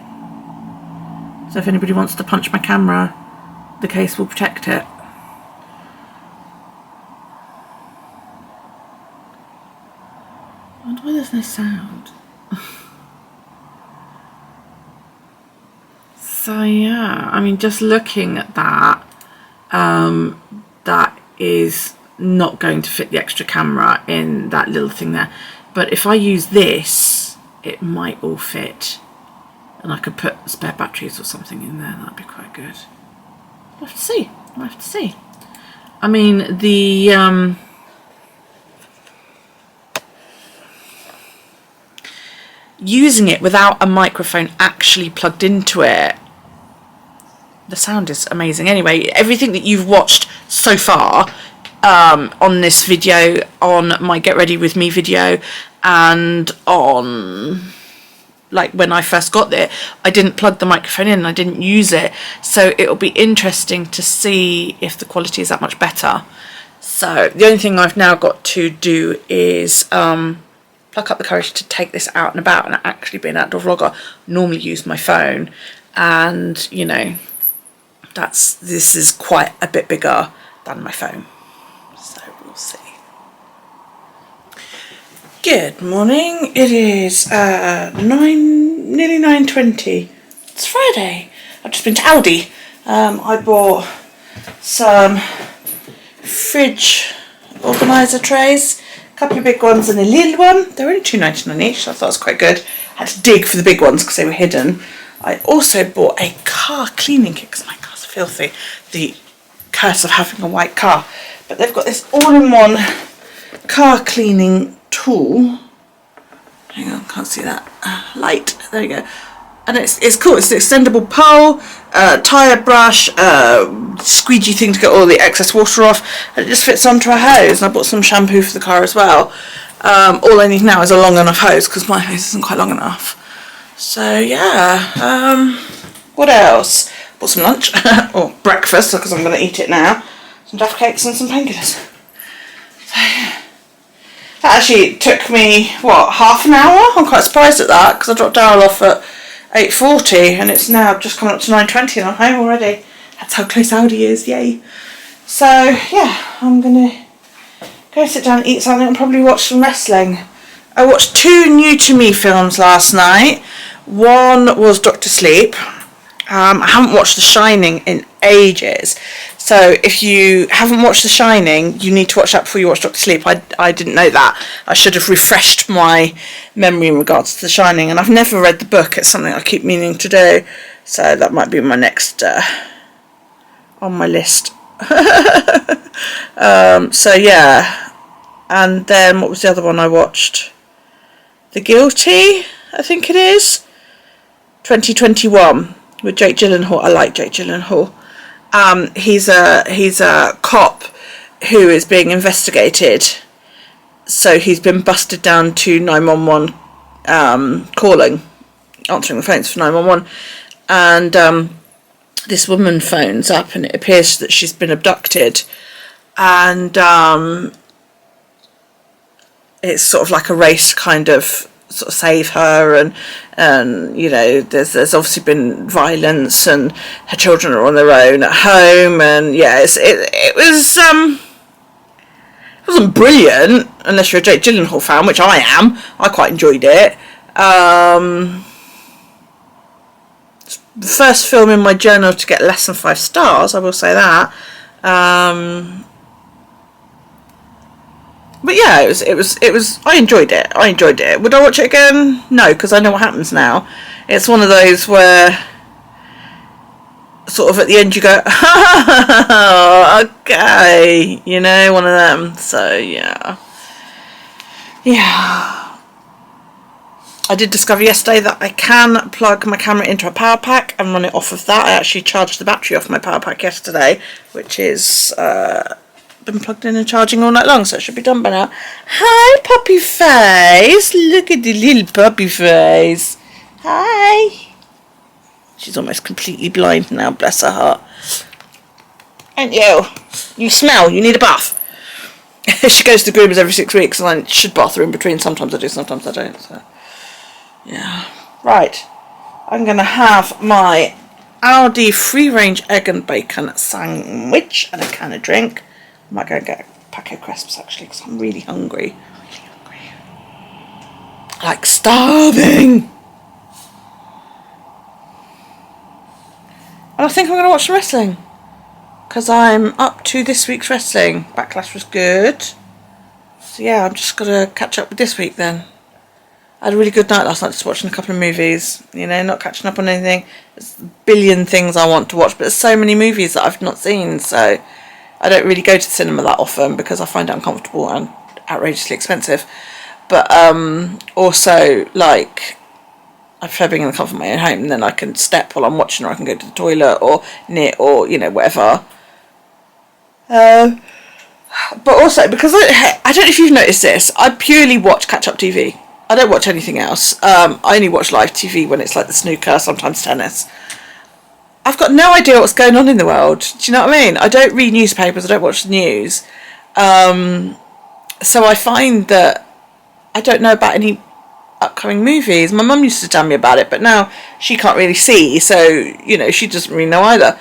So if anybody wants to punch my camera, the case will protect it. I wonder why there's no sound. So yeah, I mean, just looking at that, that is not going to fit the extra camera in that little thing there. But if I use this, it might all fit, and I could put spare batteries or something in there. That'd be quite good. We'll have to see. We'll have to see. I mean, the using it without a microphone actually plugged into it, the sound is amazing. Anyway, everything that you've watched so far on this video, on my Get Ready With Me video, and on, like, when I first got it, I didn't plug the microphone in, I didn't use it, so it'll be interesting to see if the quality is that much better. So the only thing I've now got to do is pluck up the courage to take this out and about and actually be an outdoor vlogger. Normally use my phone, and you know, this is quite a bit bigger than my phone, so we'll see. Good morning. It is nearly 9:20. It's Friday. I've just been to Aldi. I bought some fridge organiser trays, a couple of big ones and a little one. They're only £2.99 each, so I thought it was quite good. Had to dig for the big ones because they were hidden. I also bought a car cleaning kit because my car's filthy. The curse of having a white car. But they've got this all-in-one car cleaning tool. Hang on, can't see that light. There you go. And it's cool. It's an extendable pole, tyre brush, squeegee thing to get all the excess water off, and it just fits onto a hose. And I bought some shampoo for the car as well. All I need now is a long enough hose because my hose isn't quite long enough. So yeah, what else? Bought some lunch, or breakfast, because I'm going to eat it now. Some duff cakes and some painkillers. So yeah. That actually took me, what, half an hour? I'm quite surprised at that, because I dropped Daryl off at 8:40 and it's now just coming up to 9:20 and I'm home already. That's how close Aldi is, yay. So yeah, I'm going to go sit down and eat something and probably watch some wrestling. I watched 2 new to me films last night. One was Dr. Sleep. I haven't watched The Shining in ages. So if you haven't watched The Shining, you need to watch that before you watch Dr. Sleep. I didn't know that. I should have refreshed my memory in regards to The Shining. And I've never read the book. It's something I keep meaning to do. So that might be my next on my list. So yeah. And then what was the other one I watched? The Guilty, I think it is. 2021. With Jake Gyllenhaal. I like Jake Gyllenhaal. He's a cop who is being investigated. So he's been busted down to 911 answering the phones for 911. And this woman phones up and it appears that she's been abducted. And it's sort of like a race kind of sort of save her, and you know there's obviously been violence and her children are on their own at home, and yeah, it wasn't brilliant unless you're a Jake Gyllenhaal fan, which I am. I quite enjoyed it. The first film in my journal to get less than 5 stars, I will say that. But yeah, it was. I enjoyed it. Would I watch it again? No, because I know what happens now. It's one of those where, sort of at the end you go, oh, okay, you know, one of them. So yeah. I did discover yesterday that I can plug my camera into a power pack and run it off of that. I actually charged the battery off my power pack yesterday, which is been plugged in and charging all night long, so it should be done by now. Hi, puppy face. Look at the little puppy face. Hi. She's almost completely blind now, bless her heart. And you smell, you need a bath. She goes to groomers every 6 weeks, and I should bath her in between. Sometimes I do, sometimes I don't. So yeah. Right. I'm going to have my Aldi free-range egg and bacon sandwich and a can of drink. I might go and get a packet of crisps actually, because I'm really hungry. Like starving. And I think I'm going to watch some wrestling, because I'm up to this week's wrestling. Backlash was good. So yeah, I'm just going to catch up with this week then. I had a really good night last night, just watching a couple of movies. You know, not catching up on anything. There's a billion things I want to watch, but there's so many movies that I've not seen, so I don't really go to the cinema that often because I find it uncomfortable and outrageously expensive. But also, like, I prefer being in the comfort of my own home, and then I can step while I'm watching, or I can go to the toilet or knit or, you know, whatever. But also, because I don't know if you've noticed this, I purely watch catch-up TV. I don't watch anything else. I only watch live TV when it's like the snooker, sometimes tennis. I've got no idea what's going on in the world. Do you know what I mean? I don't read newspapers. I don't watch the news. So I find that I don't know about any upcoming movies. My mum used to tell me about it, but now she can't really see. So, you know, she doesn't really know either.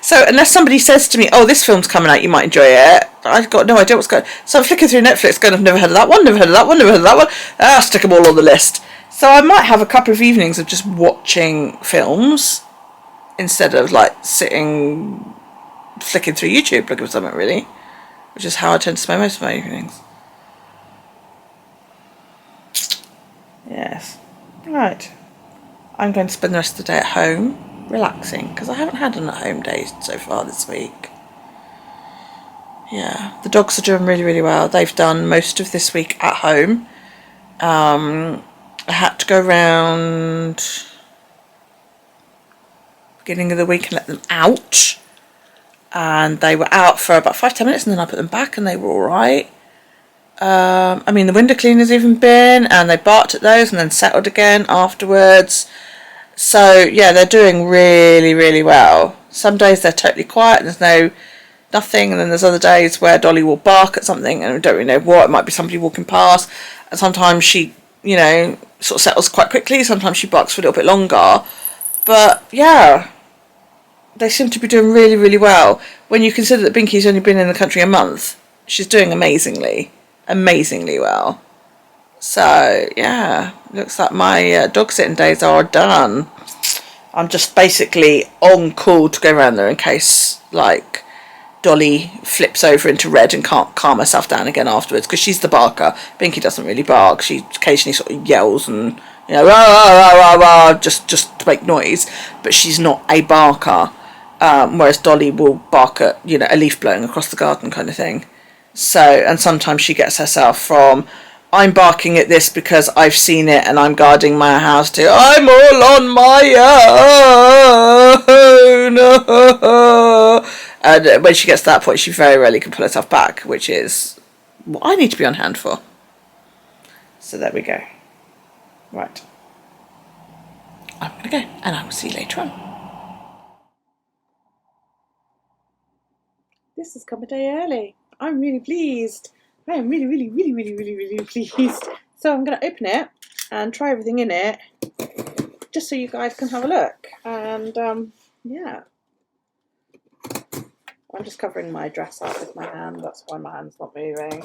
So unless somebody says to me, oh, this film's coming out, you might enjoy it, I've got no idea what's going on. So I'm flicking through Netflix going, I've never heard of that one, never heard of that one, never heard of that one. I'll stick them all on the list. So I might have a couple of evenings of just watching films instead of like sitting flicking through YouTube looking for something, really, which is how I tend to spend most of my evenings. Yes. Right. I'm going to spend the rest of the day at home relaxing, because I haven't had an at-home day so far this week. Yeah, the dogs are doing really, really well. They've done most of this week at home. I had to go round beginning of the week and let them out, and they were out for about 5-10 minutes, and then I put them back and they were all right. I mean, the window cleaner's even been, and they barked at those and then settled again afterwards. So yeah, they're doing really, really well. Some days they're totally quiet and there's nothing, and then there's other days where Dolly will bark at something and we don't really know what. It might be somebody walking past, and sometimes she, you know, sort of settles quite quickly. Sometimes she barks for a little bit longer. But yeah, they seem to be doing really, really well. When you consider that Binky's only been in the country a month, she's doing amazingly well. So yeah, looks like my dog sitting days are done. I'm just basically on call to go around there in case, like, Dolly flips over into red and can't calm herself down again afterwards, because she's the barker. Binky doesn't really bark. She occasionally sort of yells and, you know, rah, rah, rah, rah, rah, just to make noise, but she's not a barker. Whereas Dolly will bark at, you know, a leaf blowing across the garden kind of thing. So, and sometimes she gets herself from, I'm barking at this because I've seen it and I'm guarding my house, to I'm all on my own. And when she gets to that point, she very rarely can pull herself back, which is what I need to be on hand for. So there we go. Right. I'm going to go, and I will see you later on. This has come a day early. I'm really pleased. I am really, really, really, really, really, really pleased. So I'm going to open it and try everything in it, just so you guys can have a look. And yeah, I'm just covering my dress up with my hand. That's why my hand's not moving.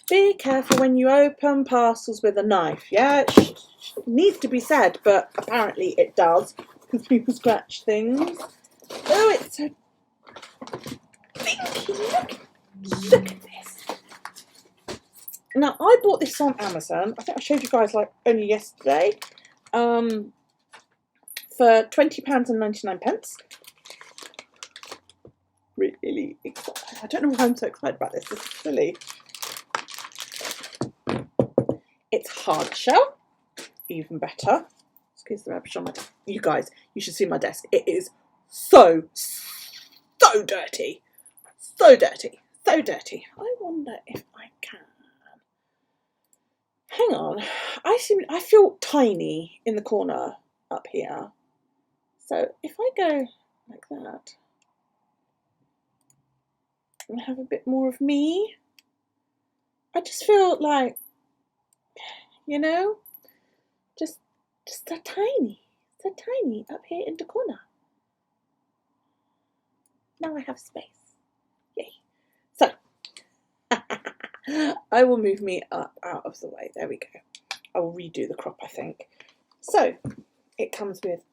Be careful when you open parcels with a knife. Yeah, it needs to be said, but apparently it does, because people scratch things. Oh, it's so pinky. Look at this. Now, I bought this on Amazon. I think I showed you guys like only yesterday. For £20.99. Really excited. I don't know why I'm so excited about this. This is silly. It's hard shell. Even better. Excuse the rubbish on my desk. You guys, you should see my desk. It is so dirty. So dirty. So dirty. I wonder if I can. Hang on. I feel tiny in the corner up here. So if I go like that and have a bit more of me, I just feel like, you know, just so tiny up here in the corner. Now I have space. Yay. So I will move me up out of the way. There we go. I will redo the crop, I think. So it comes with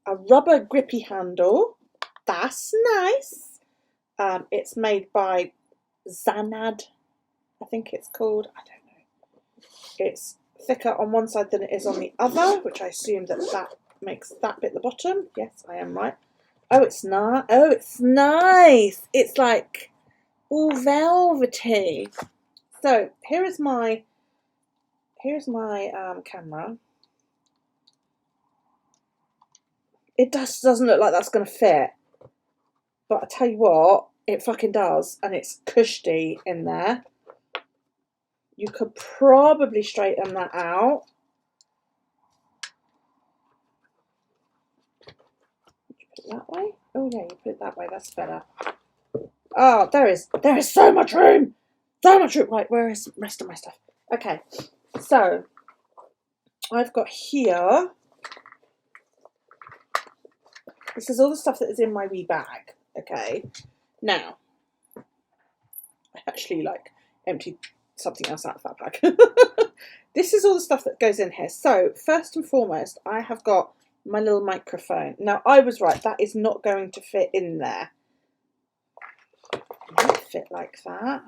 a rubber grippy handle. That's nice. It's made by Zanad, I think it's called. I don't know. It's thicker on one side than it is on the other, which I assume that makes that bit the bottom. Yes, I am right. Oh, it's not. Oh, it's nice. It's like all velvety. So here's my camera. It just doesn't look like that's going to fit, but I tell you what, it fucking does, and it's cushy in there. You could probably straighten that out. Put it that way. Oh yeah, you put it that way. That's better. Oh, there is so much room. So much room. Right, where is the rest of my stuff? Okay, so I've got here. This is all the stuff that is in my wee bag. Okay, now I actually emptied something else out of that bag. This is all the stuff that goes in here. So first and foremost, I have got my little microphone. Now I was right, that is not going to fit in there. It might fit like that.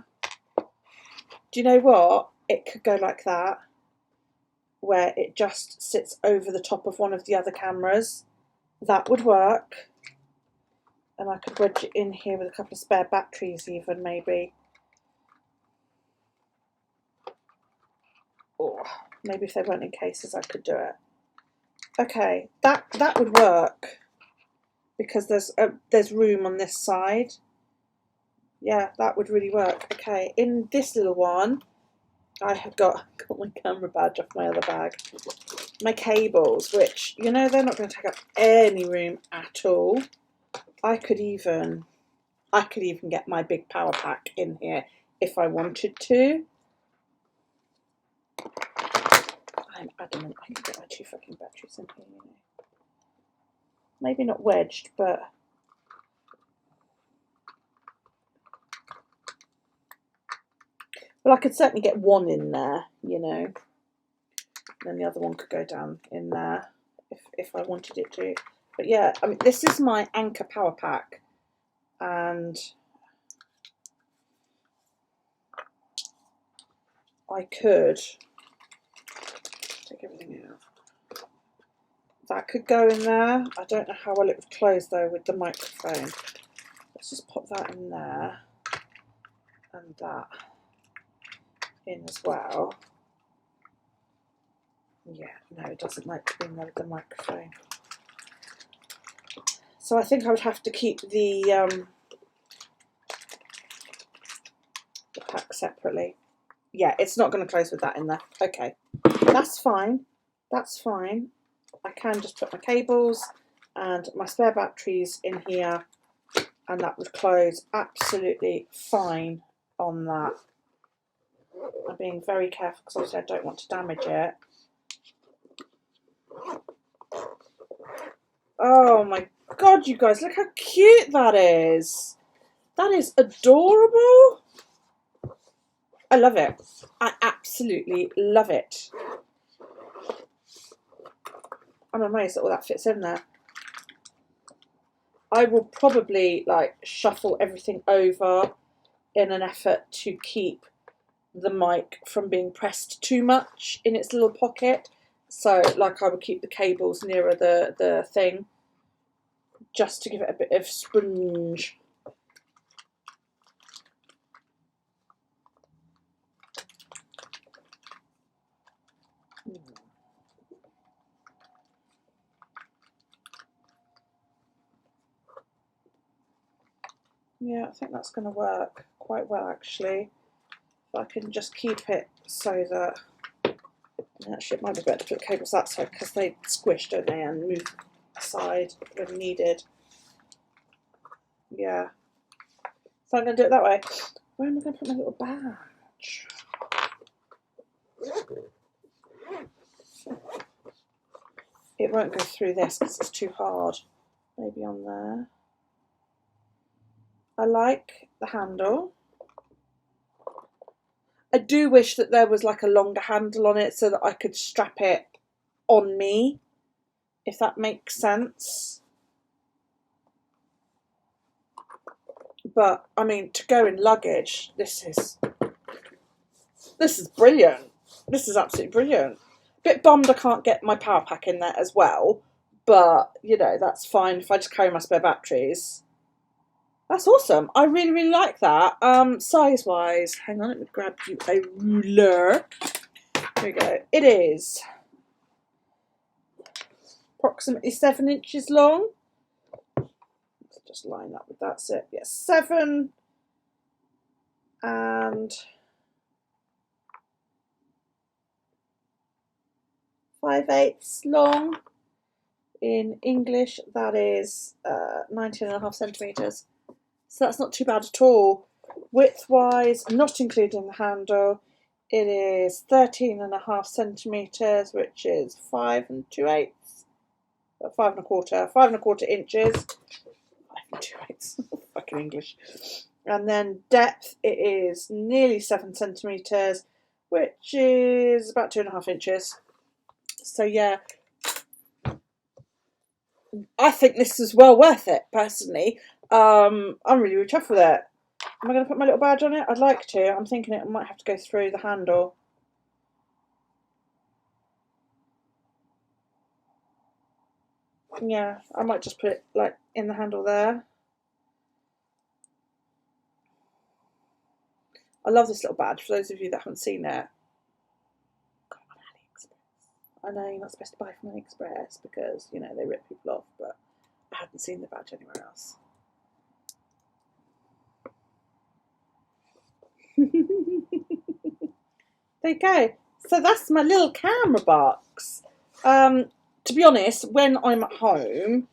Do you know what? It could go like that, where it just sits over the top of one of the other cameras. That would work. And I could wedge it in here with a couple of spare batteries even, maybe. Oh, Maybe if they weren't in cases, I could do it. Okay, that would work because there's room on this side. Yeah, that would really work. Okay, in this little one, I have got my camera badge off my other bag. My cables, which, you know, they're not going to take up any room at all. I could even get my big power pack in here if I wanted to. I'm adamant I can get my 2 fucking batteries in here, you know. Maybe not wedged, but well, I could certainly get one in there, you know. Then the other one could go down in there if I wanted it to. But yeah, I mean, this is my Anchor power pack, and I could take everything out. That could go in there. I don't know how well it would close though with the microphone. Let's just pop that in there and that in as well. Yeah, no, it doesn't like to be in there with the microphone. So I think I would have to keep the pack separately. Yeah, it's not going to close with that in there. Okay, that's fine. That's fine. I can just put my cables and my spare batteries in here, and that would close absolutely fine on that. I'm being very careful because obviously I don't want to damage it. Oh my God, you guys, look how cute that is. That is adorable. I love it. I absolutely love it. I'm amazed that all that fits in there. I will probably like shuffle everything over in an effort to keep the mic from being pressed too much in its little pocket. So like I would keep the cables nearer the thing just to give it a bit of springe. Yeah, I think that's going to work quite well actually. If I can just keep it so that, actually it might be better to put the cables that side because they squish, don't they, and move aside when needed. Yeah. So I'm going to do it that way. Where am I going to put my little badge? It won't go through this because it's too hard. Maybe on there. I like the handle. I do wish that there was like a longer handle on it so that I could strap it on me, if that makes sense. But I mean, to go in luggage, this is brilliant. This is absolutely brilliant. Bit bummed I can't get my power pack in there as well, but you know, that's fine if I just carry my spare batteries. That's awesome. I really, really like that. Size wise, hang on, let me grab you a ruler. Here we go. It is approximately 7 inches long. Let's just line up with that. So yes, 7 and 5/8 long. In English, that is 19.5 centimetres. So that's not too bad at all. Width-wise, not including the handle, it is 13.5 centimetres, which is 5 2/8, 5 1/4 inches. 5 2/8, fucking English. And then depth, it is nearly 7 centimetres, which is about 2.5 inches. So yeah, I think this is well worth it, personally. I'm really, really chuffed with it. Am I going to put my little badge on it? I'd like to. I'm thinking it might have to go through the handle. Yeah, I might just put it like in the handle there. I love this little badge. For those of you that haven't seen it, got it on I know you're not supposed to buy from AliExpress because, you know, they rip people off, but I hadn't seen the badge anywhere else. There you go. So that's my little camera box. To be honest, when I'm at home,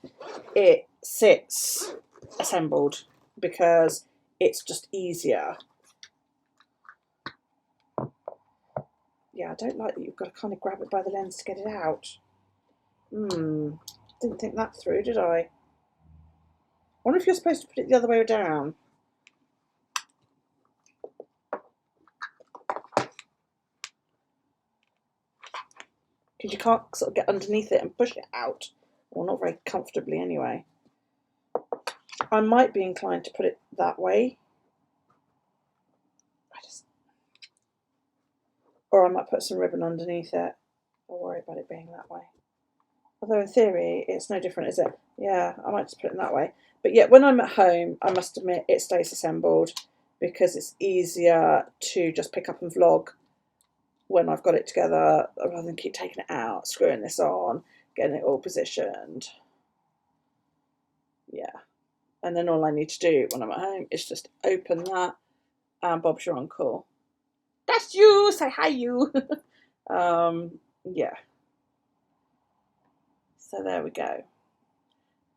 it sits assembled because it's just easier. Yeah, I don't like that you've got to kind of grab it by the lens to get it out. Didn't think that through, did I? I wonder if you're supposed to put it the other way down. Because you can't sort of get underneath it and push it out. Well, not very comfortably anyway. I might be inclined to put it that way. Or I might put some ribbon underneath it. I'll worry about it being that way. Although in theory, it's no different, is it? Yeah, I might just put it in that way. But yeah, when I'm at home, I must admit it stays assembled because it's easier to just pick up and vlog when I've got it together rather than keep taking it out, screwing this on, getting it all positioned. Yeah. And then all I need to do when I'm at home is just open that and Bob's your uncle. That's you! Say hi, you! Yeah. So there we go.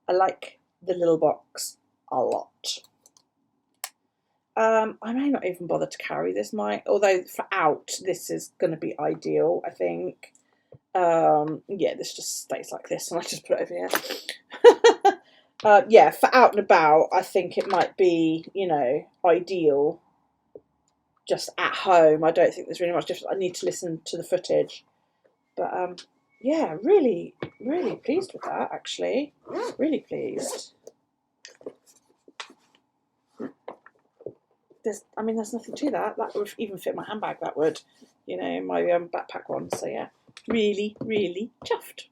I like the little box a lot. I may not even bother to carry this mic, although for out, this is going to be ideal, I think. Yeah, this just stays like this, and I just put it over here. Yeah, for out and about, I think it might be, you know, ideal. Just at home, I don't think there's really much difference. I need to listen to the footage. But, yeah, really, really pleased with that, actually. Really pleased. There's nothing to that. That would even fit my handbag, that would. You know, my backpack one. So, yeah, really, really chuffed.